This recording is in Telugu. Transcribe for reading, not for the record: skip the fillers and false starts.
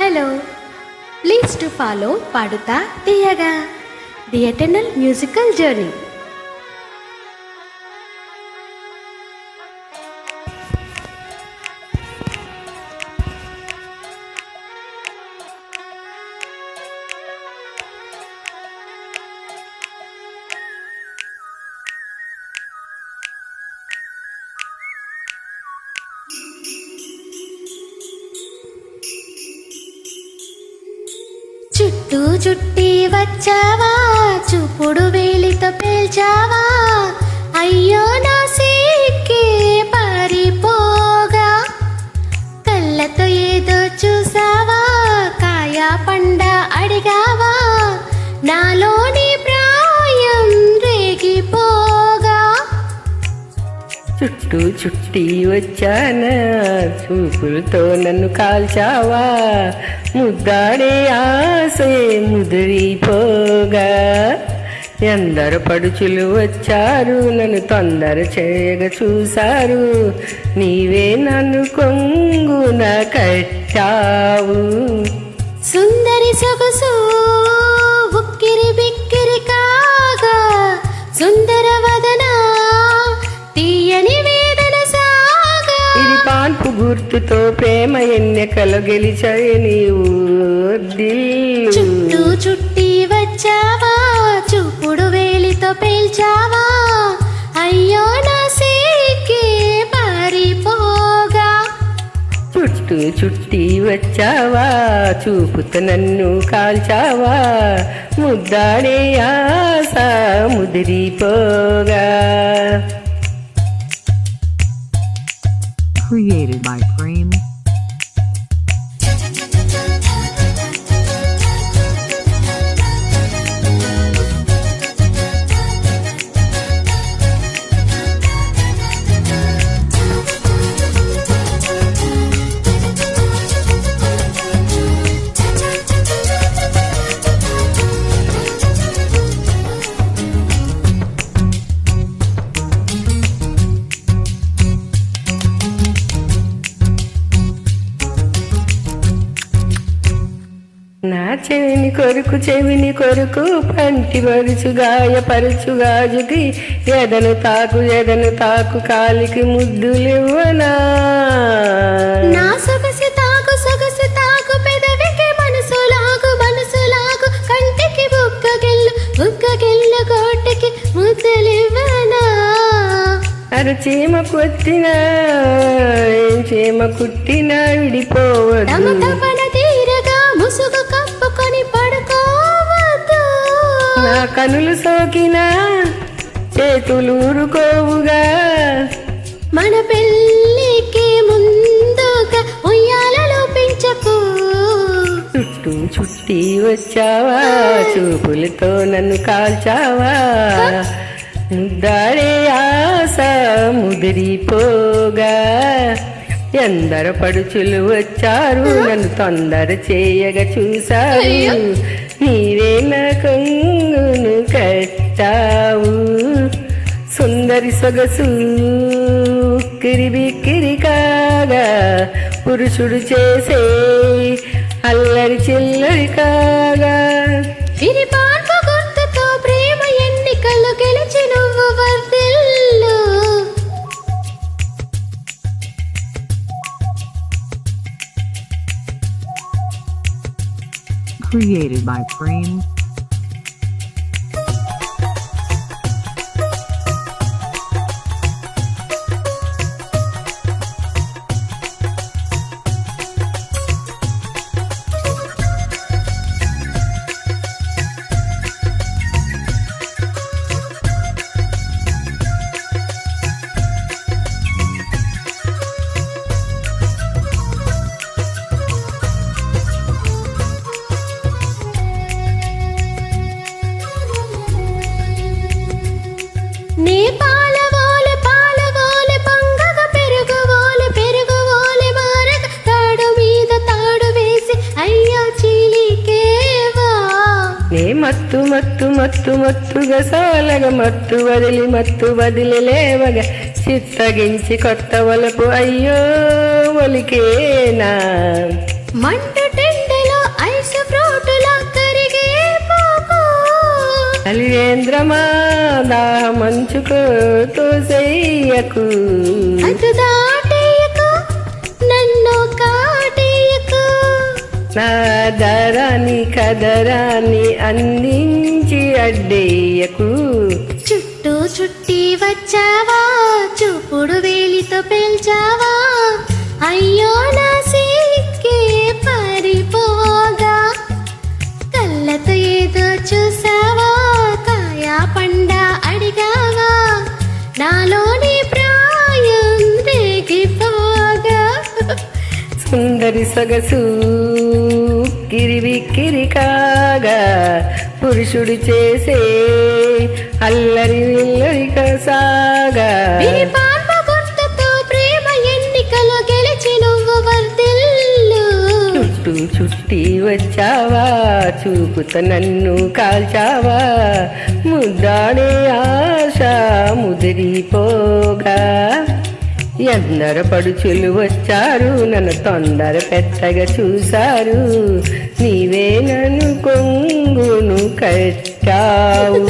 Hello, please to follow Paduta Tiyaga, the eternal musical journey. చుట్టూ చుట్టి వచ్చావా, చూపుడు వేలితో పేల్చావా, అయ్యో నా సిక్కే పారిపోగా, కళ్ళతో ఏదో చూసావా, కాయ పండ అడిగావా, నాలోని ప్రాయం రేగిపోగా. చుట్టూ చుట్టి వచ్చానా, చూపులతో నన్ను కాల్చావా, ముద్దాడే ఆసే ముదిరిపోగా. ఎందరు పడుచులు వచ్చారు, నన్ను తొందర చేయగా చూశారు, నీవే నన్ను కొంగున కట్టావు. సుందరి సొగసు ఉక్కిరి బిక్కిరి కాగా, సుందర వదన తీయని వేదన సాగా. ఇది పాన్పు గుర్తుతో ప్రేమ ఎన్నెకలు గెలిచాయి నీవు దిల్లు. చుట్టూ చుట్టి వచ్చావా, చూపుడు వేలితో పేల్చావా, అయ్యో నా సిక్కే పారిపోగా. చుట్టూ చుట్టి వచ్చావా, చూపుతో నన్ను కాల్చావా, ముద్దాడే ఆశ ముదిరిపోగా. Created by Prem. నా చెవిని కొరుకు చెవిని కొరుకు, పంటి వరుచు గాయపరుచు గాజుకి, ఎదను తాకు కాలికి ముద్దులివ్వనా. నా సొగసు తాకు పెదవికి, మనసు లాగు కంటికి, బుగ్గకెళ్ళు కోటికి ముద్దలివ్వనా. అరచీమ కొట్టినా చీమ కుట్టినా విడిపోవద్దు. తమ తపన తీరగా ముసుగు కప్పుకొని పడుకోవద్దు. నా కనులు సోకినా చేతులు ఊరుకోవుగా, మన పెళ్ళికి ముందుగా ఉయ్యాలలో పెంచకు. చుట్టూ చుట్టి వచ్చావా, చూపులతో నన్ను కాల్చావా, ముద్దాడే ఆశ ముదిరిపోగా. ఎందరు పడుచులు వచ్చారు, నన్ను తొందర చేయగా చూశారు, నీవే నా కొంగును కట్టావు. సుందరి సొగసు కిరిబిక్కిరి కాగా, పురుషుడు చేసే అల్లరి చిల్లరి కాగా. విరిపాన్పు గుర్తుతో ప్రేమ ఎన్నికలు గెలిచి నువ్వు వర్ధిల్లు. Created by Prem. నీ పాలవోలె పొంగగ, పెరుగువోలె మారగ, తాడు మీద తాడు వేసి అయ్యో చీలికేవా. నే మత్తుగా సాలగ, మత్తు వదిలి లేవగా, చిత్తగించి కొత్త వలపు అయ్యో ఒలికేనా. మండు టెండ అలివేంద్రమా దాహమంచుకో తోసేయకు అటు దాటేయకు నన్ను కాటేయకు నా దరాన్ని కదరాన్ని అందించి అడ్డేయకు చుట్టూ చుట్టి వచ్చావా చూపుడు వేలితో పేల్చావా అయ్యో నా సిక్కే పారిపోగా కళ్ళతో ఏదో చూసావా కాయా పండ అడిగావా నాలోని ప్రాయం రేగిపోగా సుందరి సొగసు కిరివిక్కిరి కాగా పురుషుడు చేసే అల్లరి విల్లరిక సాగా విరిపాన్పు గుర్తుతో ప్రేమ ఎన్నికలో గెలిచి నువ్వు వర్ధిల్లు చుట్టూ చుట్టి వచ్చావా చూపుతో నన్ను కాల్చావా ముద్దాడే ఆశ ముదిరిపోగా ఎందర పడుచులు వచ్చారు నన్ను తొందర పెట్టగా చూశారు నీవే నన్ను కొంగును కట్టావు